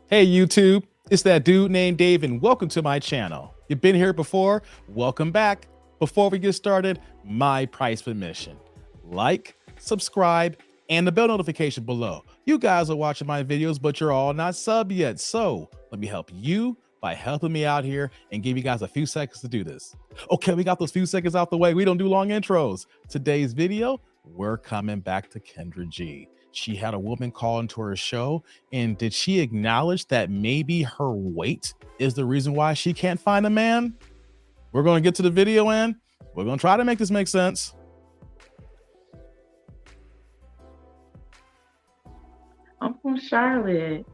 Hey YouTube, it's that dude named Dave and welcome to my channel. You've been here before, welcome back. Before we get started, my price of admission. Like, subscribe, and the bell notification below. You guys are watching my videos, but you're all not sub yet. So let me help you by helping me out here and give you guys a few seconds to do this. Okay, we got those few seconds out the way. We don't do long intros. Today's video, we're coming back to Kendra G. She had a woman call into her show, and did she acknowledge that maybe her weight is the reason why she can't find a man? We're going to get to the video and we're going to try to make this make sense. I'm from Charlotte.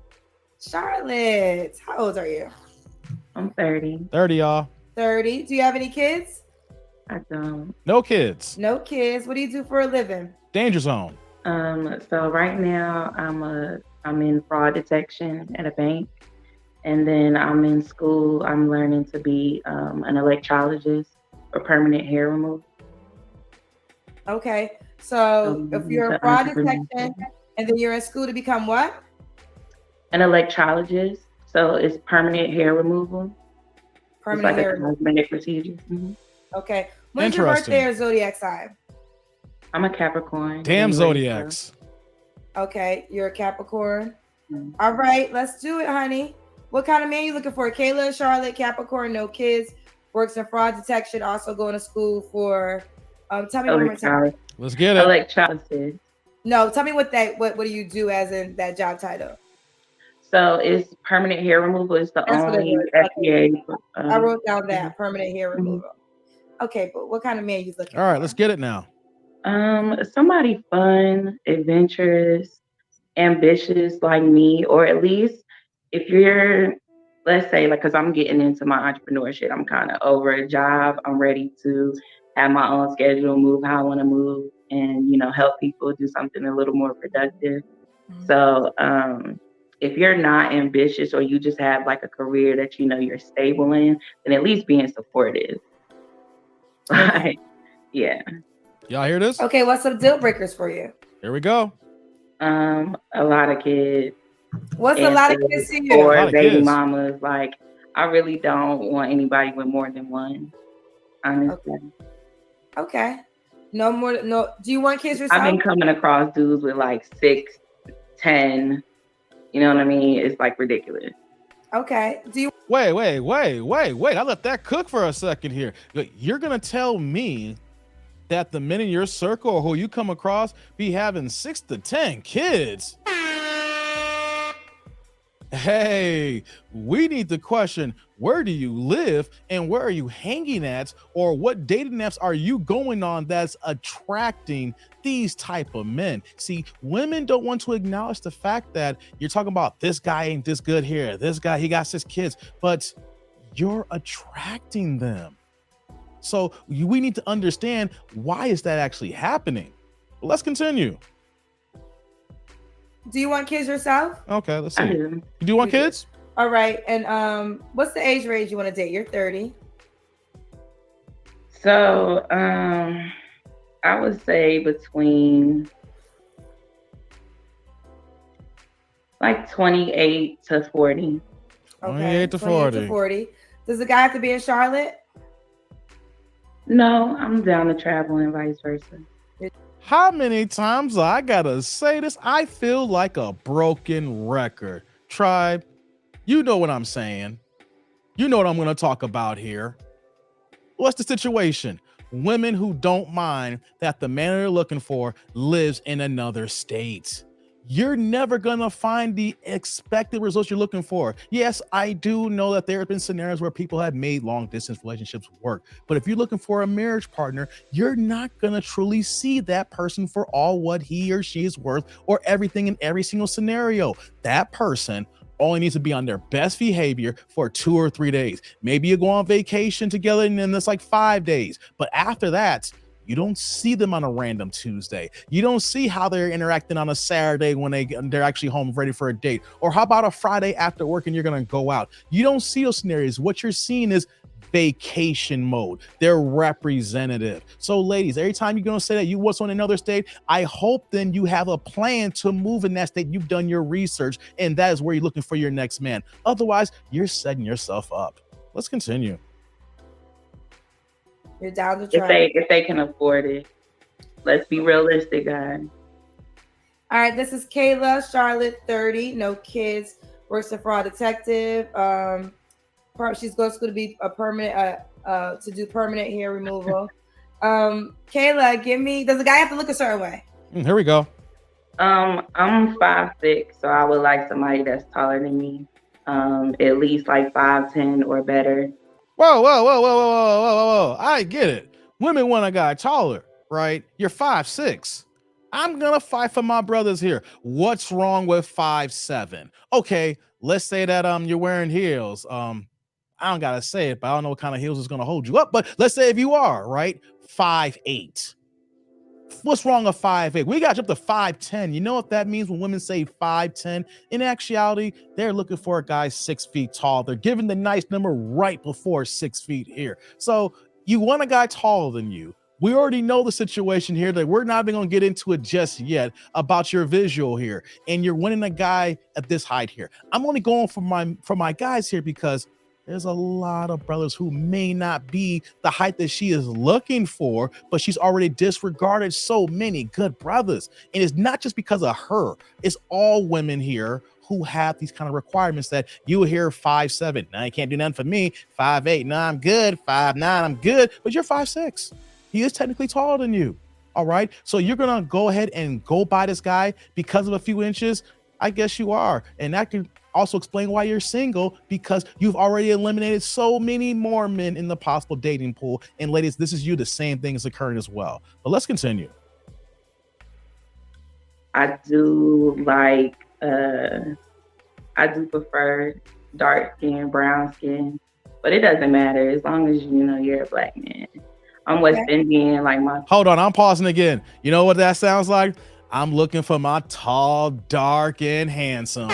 Charlotte, how old are you? I'm 30. 30, y'all. 30. Do you have any kids? I don't. No kids. No kids. What do you do for a living? Danger zone. So right now I'm in fraud detection at a bank, and then I'm in school. I'm learning to be an electrologist for permanent hair removal. Okay. So if you're in fraud detection and then you're in school to become what? An electrologist. So it's permanent hair removal. Permanent hair removal. Cosmetic procedure. Mm-hmm. Okay. When's your birthday or zodiac sign? I'm a Capricorn. Damn zodiacs. Okay, you're a Capricorn. Mm-hmm. All right, let's do it, honey. What kind of man you looking for? Kayla, Charlotte, Capricorn, no kids, works in fraud detection, also going to school for tell me one more time. Let's get it. Electrologist. No, tell me what do you do as in that job title? So it's permanent hair removal. It's the only FDA. I wrote down that permanent hair removal. Okay, but what kind of man you looking for? All right, let's get it now. Somebody fun, adventurous, ambitious like me, or at least if you're, let's say, like, because I'm getting into my entrepreneurship, I'm kind of over a job. I'm ready to have my own schedule, move how I want to move, and help people do something a little more productive. Mm-hmm. So if you're not ambitious or you just have like a career that you're stable in, then at least being supportive. Like, yeah. Y'all hear this? Okay, what's some deal breakers for you? Here we go. A lot of kids. What's a lot of kids to you? Or baby mamas. Like, I really don't want anybody with more than one, honestly. Okay. No more. No. Do you want kids yourself? I've been coming across dudes with like 6, 10. You know what I mean? It's like ridiculous. Okay. Do you wait? I let that cook for a second here. You're gonna tell me that the men in your circle or who you come across be having 6 to 10 kids? Hey, we need to question, where do you live and where are you hanging at, or what dating apps are you going on that's attracting these type of men? See, women don't want to acknowledge the fact that you're talking about this guy ain't this good here, this guy, he got 6 kids, but you're attracting them. So we need to understand, why is that actually happening? Well, let's continue. Do you want kids yourself? Okay, let's see. You do want kids? All right. And what's the age range you want to date? You're 30. So I would say between like 28 to 40. Okay. 28 to 40. 40. Does the guy have to be in Charlotte? No, I'm down to travel and vice versa. How many times I gotta say this? I feel like a broken record. Tribe, you know what I'm saying. You know what I'm gonna talk about here. What's the situation? Women who don't mind that the man they're looking for lives in another state. You're never gonna find the expected results you're looking for. Yes, I do know that there have been scenarios where people have made long distance relationships work, but if you're looking for a marriage partner, you're not gonna truly see that person for all what he or she is worth, or everything in every single scenario. That person only needs to be on their best behavior for 2 or 3 days. Maybe you go on vacation together and then it's like 5 days, but after that, you don't see them on a random Tuesday. You don't see how they're interacting on a Saturday when they're actually home ready for a date. Or how about a Friday after work and you're gonna go out? You don't see those scenarios. What you're seeing is vacation mode. They're representative. So ladies, every time you're going to say that you want on another state, I hope then you have a plan to move in that state. You've done your research, and that is where you're looking for your next man. Otherwise, you're setting yourself up. Let's continue. You're down to try. If they can afford it. Let's be realistic, guys. All right, this is Kayla, Charlotte, 30, no kids, works as a fraud detective. She's going to school to be a permanent, to do permanent hair removal. Kayla, does the guy have to look a certain way? Here we go. I'm 5'6", so I would like somebody that's taller than me. At least like 5'10" or better. Whoa. I get it. Women want a guy taller, right? You're 5'6". I'm gonna fight for my brothers here. What's wrong with 5'7"? Okay, let's say that you're wearing heels. I don't gotta say it, but I don't know what kind of heels is gonna hold you up. But let's say if you are, right, 5'8". What's wrong with 5'8"? We got you up to 5'10". You know what that means when women say 5'10"? In actuality, they're looking for a guy 6 feet tall. They're giving the nice number right before 6 feet here. So you want a guy taller than you. We already know the situation here that we're not even going to get into it just yet about your visual here. And you're winning a guy at this height here. I'm only going for my guys here because there's a lot of brothers who may not be the height that she is looking for, but she's already disregarded so many good brothers. And it's not just because of her. It's all women here who have these kind of requirements that you hear 5'7". Now you can't do nothing for me. 5'8". No, I'm good. 5'9". I'm good. But you're 5'6". He is technically taller than you. All right. So you're going to go ahead and go by this guy because of a few inches. I guess you are. And that can also explain why you're single, because you've already eliminated so many more men in the possible dating pool. And ladies, this is you. The same thing is occurring as well. But let's continue. I do prefer dark skin, brown skin, but it doesn't matter as long as you know you're a black man. I'm West Indian, like my. Hold on, I'm pausing again. You know what that sounds like? I'm looking for my tall, dark, and handsome.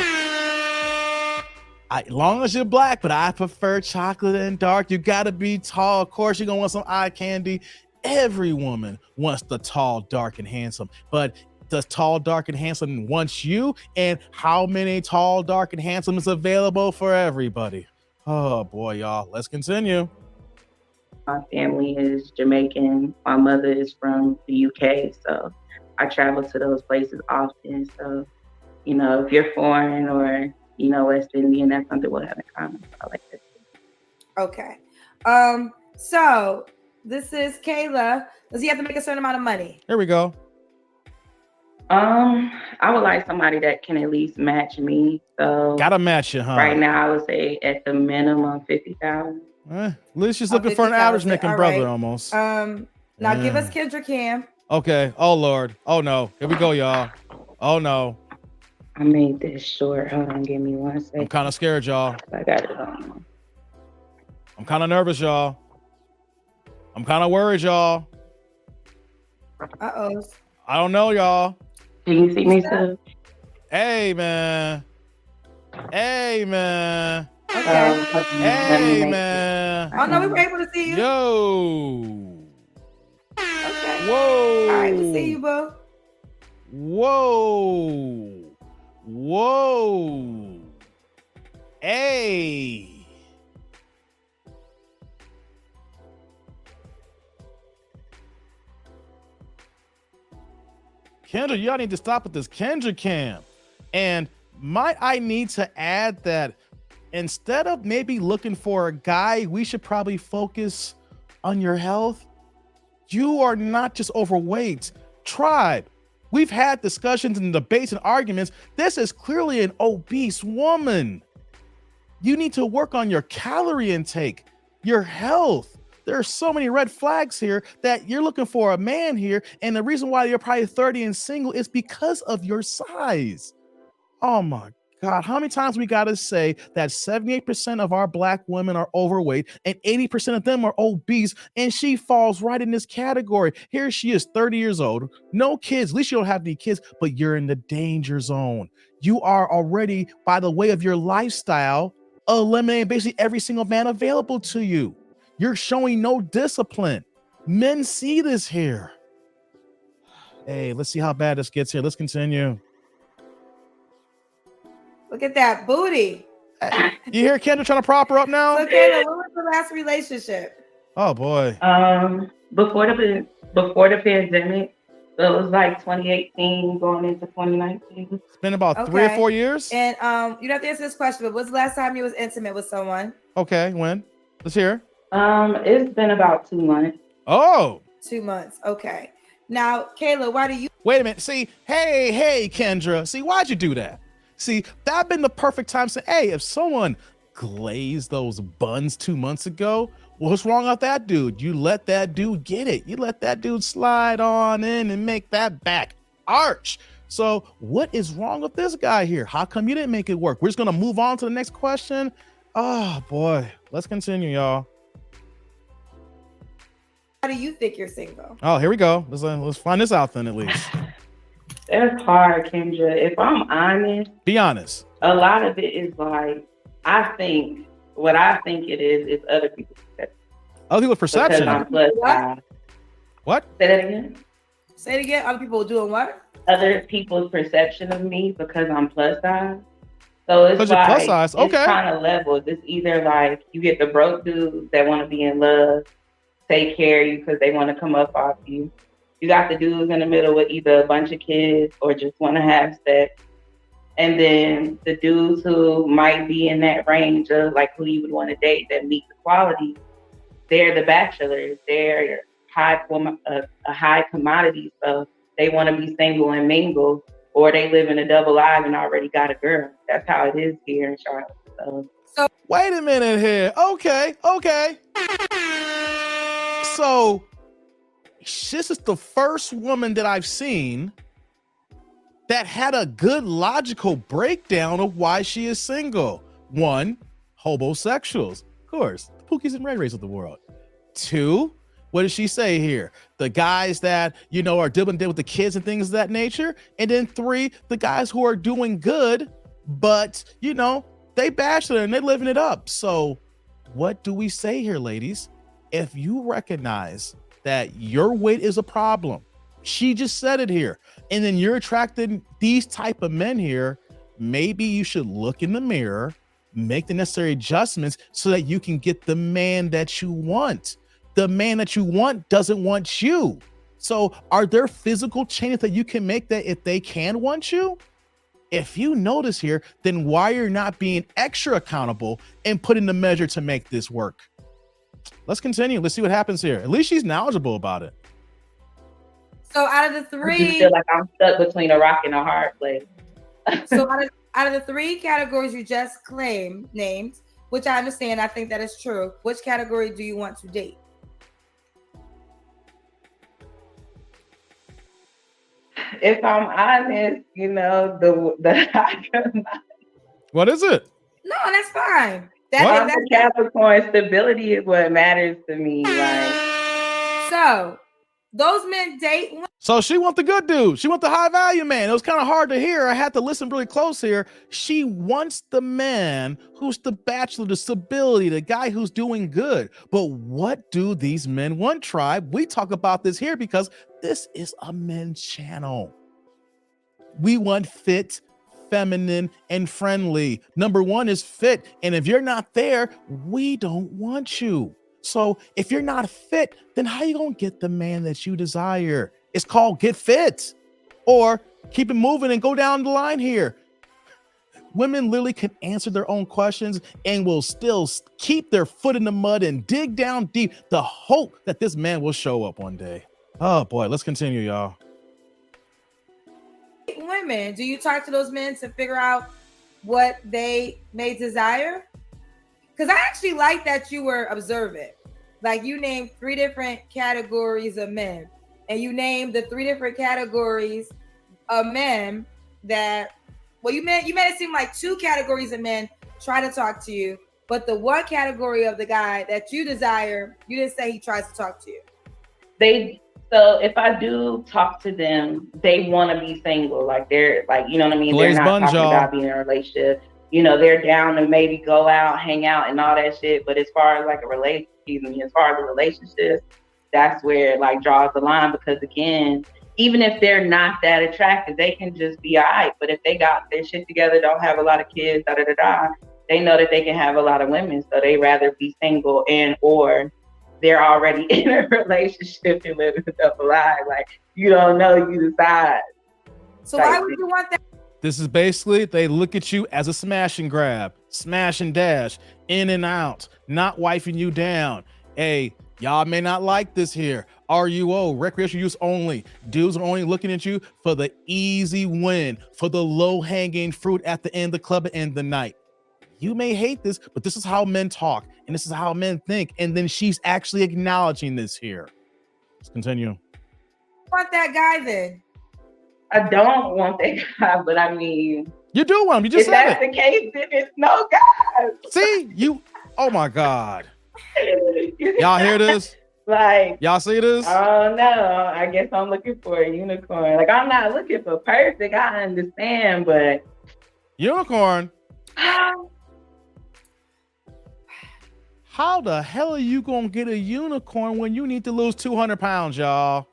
Long as you're black, but I prefer chocolate and dark. You gotta be tall. Of course, you're gonna want some eye candy. Every woman wants the tall, dark, and handsome. But does tall, dark, and handsome want you? And how many tall, dark, and handsome is available for everybody? Oh boy, y'all. Let's continue. My family is Jamaican. My mother is from the UK, so I travel to those places often. So, you know, if you're foreign or West Indian, that's something we'll have in common. I like that. Okay. So this is Kayla. Does he have to make a certain amount of money? Here we go. I would like somebody that can at least match me. So gotta match you, huh? Right now, I would say at the minimum 50,000. Liz, she's looking for an average making brother almost. Now give us Kendra Cam. Okay. Oh Lord. Oh no. Here we go, y'all. Oh no. I made this short. Hold on, give me 1 second. I'm kind of scared, y'all. I got it on. I'm kind of nervous, y'all. I'm kind of worried, y'all. Uh-oh. I don't know, y'all. Can you see me, sir? Hey, man. Hey, man. Okay. Hey, man. Oh, no, we were able to see you. Yo. Okay. Whoa. All right, we see you, boo. Whoa. Whoa. Hey. Kendra, y'all need to stop with this Kendra Cam. And might I need to add that instead of maybe looking for a guy, we should probably focus on your health. You are not just overweight. Tribe, we've had discussions and debates and arguments. This is clearly an obese woman. You need to work on your calorie intake, your health. There are so many red flags here that you're looking for a man here. And the reason why you're probably 30 and single is because of your size. Oh my God, how many times we got to say that 78% of our black women are overweight and 80% of them are obese, and she falls right in this category. Here she is, 30 years old, no kids. At least you don't have any kids, but you're in the danger zone. You are already, by the way of your lifestyle, eliminating basically every single man available to you. You're showing no discipline. Men see this here. Hey, let's see how bad this gets here. Let's continue. Look at that booty. You hear Kendra trying to prop her up now? So, Kayla, what was the last relationship? Oh boy. Before the pandemic, so it was like 2018 going into 2019. It's been about 3 or 4 years. And you don't have to answer this question, but what's the last time you was intimate with someone? Okay, when? Let's hear. It's been about 2 months. Oh. 2 months. Okay. Now, Kayla, why do you? Wait a minute. See, hey, Kendra. See, why'd you do that? See, that'd been the perfect time to say, hey, if someone glazed those buns 2 months ago, what's wrong with that dude? You let that dude get it. You let that dude slide on in and make that back arch. So what is wrong with this guy here? How come you didn't make it work? We're just going to move on to the next question. Oh, boy. Let's continue, y'all. How do you think you're single? Oh, here we go. Let's find this out then, at least. That's hard, Kendra. If I'm honest, be honest. A lot of it is like, what I think it is other people's perception. Other people's perception? Because I'm plus size. What? Say that again. Say it again. Other people doing what? Other people's perception of me because I'm plus size. So it's like, plus size. Okay. It's kind of levels. It's either like you get the broke dudes that want to be in love, take care of you because they want to come up off you. You got the dudes in the middle with either a bunch of kids or just want to have sex. And then the dudes who might be in that range of like who you would want to date that meet the quality, they're the bachelors. They're a high commodity. So they want to be single and mingle, or they live in a double life and already got a girl. That's how it is here in Charlotte. So wait a minute here. Okay. So this is the first woman that I've seen that had a good logical breakdown of why she is single. 1, homosexuals. Of course, the Pookies and Ray Rays of the world. 2, what does she say here? The guys that, are dealing with the kids and things of that nature. And then 3, the guys who are doing good, but, they bachelor and they're living it up. So what do we say here, ladies? If you recognize that your weight is a problem, she just said it here, and then you're attracting these type of men here, maybe you should look in the mirror, make the necessary adjustments so that you can get the man that you want. The man that you want doesn't want you. So are there physical changes that you can make that if they can want you? If you notice here, then why you're not being extra accountable and putting the measure to make this work? Let's continue. Let's see what happens here. At least she's knowledgeable about it. So out of the 3, I just feel like I'm stuck between a rock and a hard place. So out of the 3 categories you just named, which I understand, I think that is true. Which category do you want to date? If I'm honest, the high commodity. What is it? No, that's fine. That's Capricorn. Stability is what matters to me. So those men date. So she want the good dude. She want the high value man. It was kind of hard to hear. I had to listen really close here. She wants the man who's the bachelor, the stability, the guy who's doing good. But what do these men want, tribe? We talk about this here because this is a men's channel. We want fit, feminine, and friendly. Number 1 is fit. And if you're not there, we don't want you. So if you're not fit, then how you gonna get the man that you desire? It's called get fit, or keep it moving and go down the line here. Women literally can answer their own questions and will still keep their foot in the mud and dig down deep the hope that this man will show up one day. Oh boy, let's continue, y'all. Women, do you talk to those men to figure out what they may desire? Because I actually like that you were observant. Like you named 3 different categories of men, and you named the 3 different categories of men that, well, you made it seem like 2 categories of men try to talk to you, but the 1 category of the guy that you desire, you didn't say he tries to talk to you. So if I do talk to them, they want to be single. Like they're like, you know what I mean? They're not talking about being in a relationship. they're down to maybe go out, hang out, and all that shit. But as far as like as far as the relationships, that's where it like draws the line. Because again, even if they're not that attractive, they can just be alright. But if they got their shit together, don't have a lot of kids, they know that they can have a lot of women, so they rather be single or they're already in a relationship and living a double life. Like, you don't know, you decide. So why would you want that? This is basically, they look at you as a smash and grab, smash and dash, in and out, not wifing you down. Hey, y'all may not like this here. RUO, recreational use only. Dudes are only looking at you for the easy win, for the low-hanging fruit at the end of the club at the end of the night. You may hate this, but this is how men talk, and this is how men think. And then she's actually acknowledging this here. Let's continue. Want that guy then? I don't want that guy, but I mean, you do want him. You just said it. If that's the case, then it's no guy. See, oh my God. Y'all hear this? Like, y'all see this? Oh no, I guess I'm looking for a unicorn. Like, I'm not looking for perfect, I understand, but unicorn. How the hell are you gonna get a unicorn when you need to lose 200 pounds, y'all?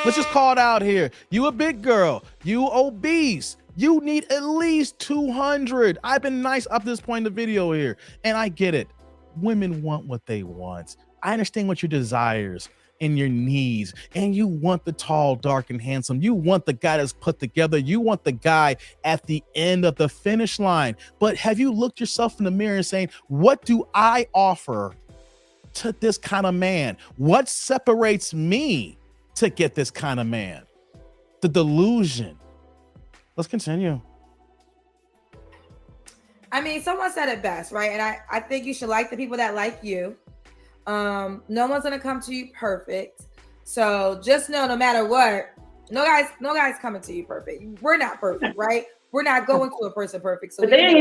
Let's just call it out here. You a big girl, you obese, you need at least 200. I've been nice up to this point in the video here, and I get it. Women want what they want. I understand what your desires and your needs, and you want the tall, dark, and handsome. You want the guy that's put together. You want the guy at the end of the finish line. But have you looked yourself in the mirror and saying, what do I offer to this kind of man? What separates me to get this kind of man? The delusion. Let's continue. I mean, someone said it best, right? And I think you should like the people that like you. No one's gonna come to you perfect. So just know, no matter what, no guy's coming to you perfect. We're not perfect, right? We're not going to a person perfect. So but they're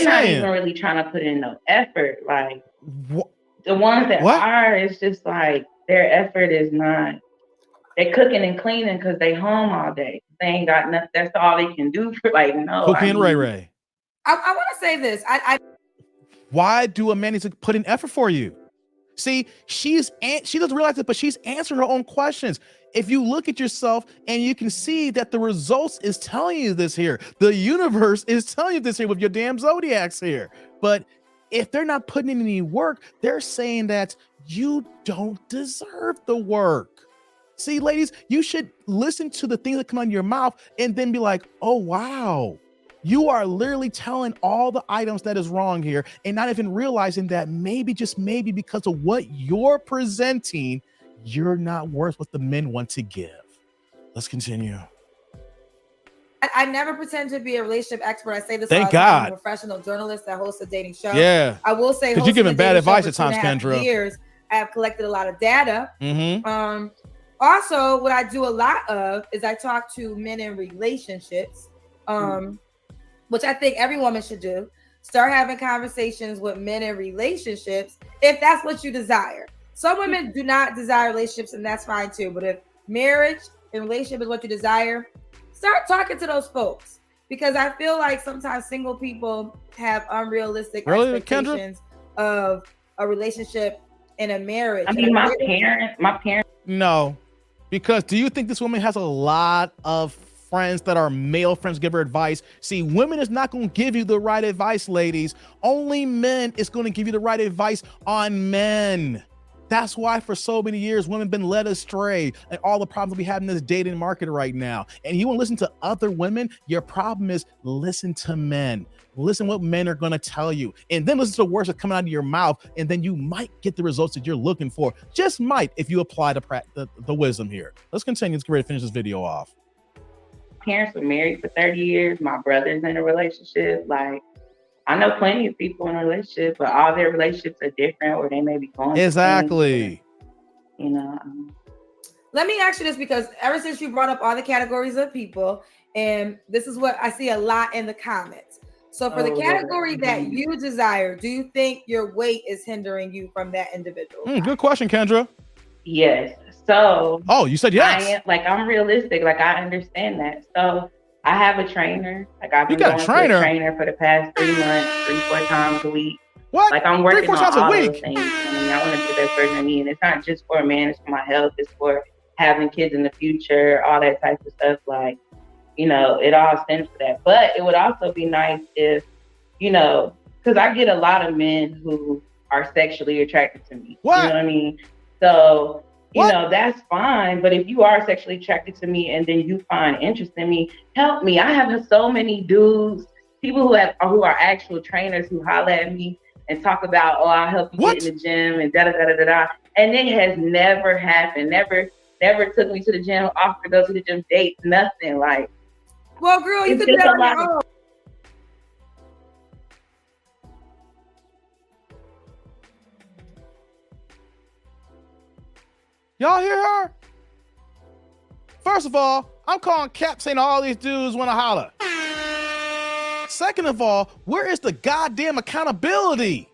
not even really trying to put in no effort. Like the ones that are, it's just like their effort is not. They're cooking and cleaning because they home all day. They ain't got nothing. That's all they can do for Cooking Ray Ray. I want to say this. Why do a man need to put in effort for you? See, she doesn't realize it, but she's answering her own questions. If you look at yourself and you can see that the results is telling you this here, the universe is telling you this here with your damn zodiacs here. But if they're not putting in any work, they're saying that you don't deserve the work. See, ladies, you should listen to the things that come out of your mouth and then be like, oh, wow. You are literally telling all the items that is wrong here and not even realizing that maybe, just maybe because of what you're presenting, you're not worth what the men want to give. Let's continue. I never pretend to be a relationship expert. I say this Thank all the God. time. I'm a professional journalist that hosts a dating show. Yeah. I will say, because you're giving bad advice at times, Kendra. Years, I have collected a lot of data. Mm-hmm. Also, what I do a lot of is I talk to men in relationships. Which I think every woman should do. Start having conversations with men in relationships if that's what you desire. Some women do not desire relationships, and that's fine too. But if marriage and relationship is what you desire, start talking to those folks. Because I feel like sometimes single people have unrealistic expectations of a relationship and a marriage. I mean, my parents. No, because do you think this woman has a lot of friends that are male friends give her advice? See, women is not going to give you the right advice, ladies. Only men is going to give you the right advice on men. That's why for so many years, women have been led astray and all the problems we have in this dating market right now. And you want to listen to other women? Your problem is listen to men. Listen what men are going to tell you. And then listen to the words that come out of your mouth. And then you might get the results that you're looking for. Just might if you apply the wisdom here. Let's continue. Let's get ready to finish this video off. Parents were married for 30 years. My brother's in a relationship. Like, I know plenty of people in a relationship, but all their relationships are different, or they may be going exactly. Let me ask you this, because ever since you brought up all the categories of people, and this is what I see a lot in the comments. So for the category that you desire, do you think your weight is hindering you from that individual? Good question, Kendra. Yes. So, you said yes. I'm realistic. Like, I understand that. So I have a trainer. Like I've You been got a going to a trainer? trainer for the past 3 months, 3-4 times a week. What? Like I'm Three, working four on times a all those week? things. I mean, I want to be the best version of me, and it's not just for a man. It's for my health. It's for having kids in the future, all that type of stuff. Like, it all stems to that. But it would also be nice if, because I get a lot of men who are sexually attracted to me. What? You know what I mean? So, What? that's fine. But if you are sexually attracted to me and then you find interest in me, help me. I have so many dudes, people who are actual trainers who holler at me and talk about, oh, I'll help you get in the gym and da da da da da. And it has never happened. Never took me to the gym, offered to go to the gym, dates, nothing. Like, well, girl, you it's could do just that a on lot your of own. Y'all hear her? First of all, I'm calling cap saying all these dudes want to holler. Second of all, where is the goddamn accountability?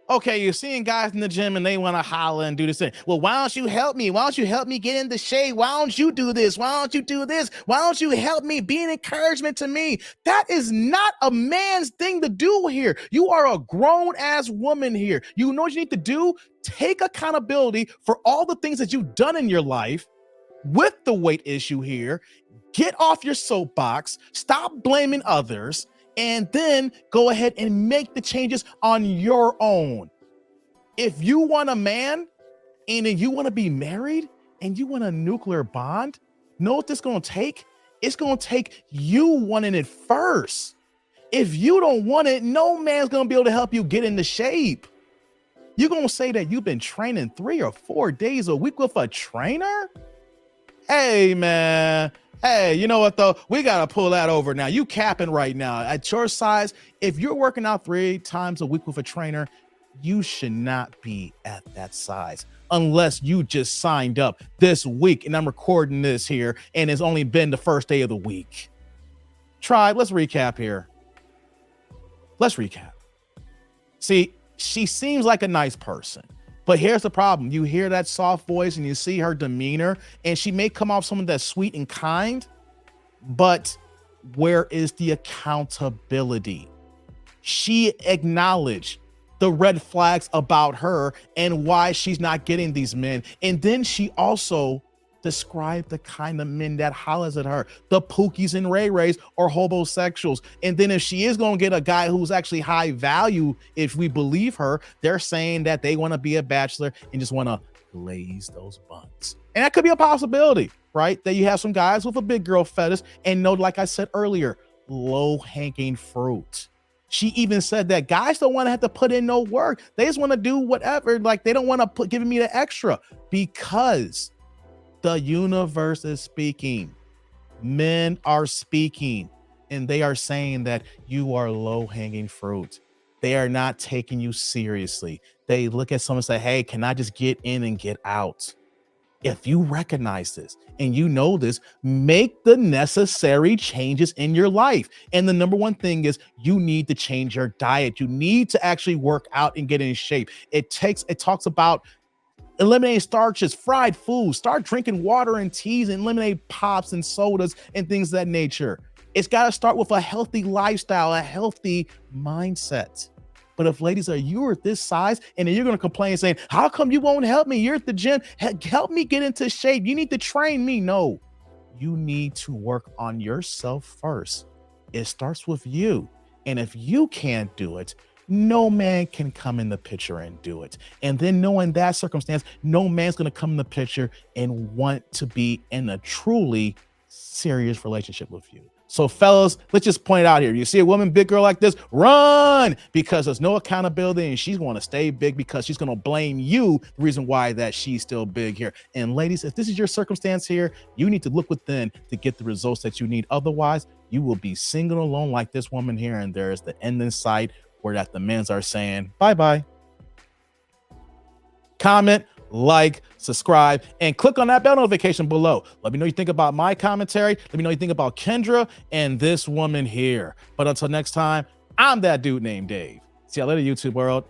Okay, you're seeing guys in the gym and they want to holler and do this thing. Well, why don't you help me? Why don't you help me get in the shade? Why don't you do this? Why don't you do this? Why don't you help me? Be an encouragement to me. That is not a man's thing to do here. You are a grown-ass woman here. You know what you need to do? Take accountability for all the things that you've done in your life with the weight issue here. Get off your soapbox. Stop blaming others. And then go ahead and make the changes on your own. If you want a man and you want to be married and you want a nuclear bond, know what this is going to take? It's going to take you wanting it first. If you don't want it, no man's going to be able to help you get into shape. You're going to say that you've been training 3 or 4 days a week with a trainer? Hey, man. Hey, you know what though? We gotta pull that over now. You capping right now. At your size, if you're working out 3 times a week with a trainer, you should not be at that size unless you just signed up this week. And I'm recording this here, and it's only been the first day of the week. Tribe, let's recap here. Let's recap. See, she seems like a nice person. But here's the problem. You hear that soft voice and you see her demeanor, and she may come off someone that's sweet and kind, but where is the accountability? She acknowledged the red flags about her and why she's not getting these men. And then she also described the kind of men that hollers at her. The Pookies and Ray Rays are homosexuals. And then if she is going to get a guy who's actually high value, if we believe her, they're saying that they want to be a bachelor and just want to glaze those buns. And that could be a possibility, right? That you have some guys with a big girl fetish and know, like I said earlier, low-hanging fruit. She even said that guys don't want to have to put in no work. They just want to do whatever. Like they don't want to put giving me the extra because the universe is speaking. Men are speaking, and they are saying that you are low-hanging fruit. They are not taking you seriously. They look at someone and say, hey, can I just get in and get out? If you recognize this and you know this, make the necessary changes in your life. And the number one thing is you need to change your diet. You need to actually work out and get in shape. It talks about eliminate starches, fried foods, start drinking water and teas, and eliminate pops and sodas and things of that nature. It's got to start with a healthy lifestyle, a healthy mindset. But if ladies are you at this size and then you're going to complain saying, how come you won't help me? You're at the gym. Help me get into shape. You need to train me. No, you need to work on yourself first. It starts with you. And if you can't do it, no man can come in the picture and do it. And then knowing that circumstance, no man's going to come in the picture and want to be in a truly serious relationship with you. So fellas, let's just point it out here. You see a woman, big girl like this, run, because there's no accountability and she's going to stay big because she's going to blame you, the reason why that she's still big here. And ladies, if this is your circumstance here, you need to look within to get the results that you need. Otherwise, you will be single alone like this woman here, and there's the end in sight where that the men's are saying bye-bye. Comment, like, subscribe, and click on that bell notification below. Let me know what you think about my commentary. Let me know what you think about Kendra and this woman here. But until next time, I'm that dude named Dave. See y'all later, YouTube world.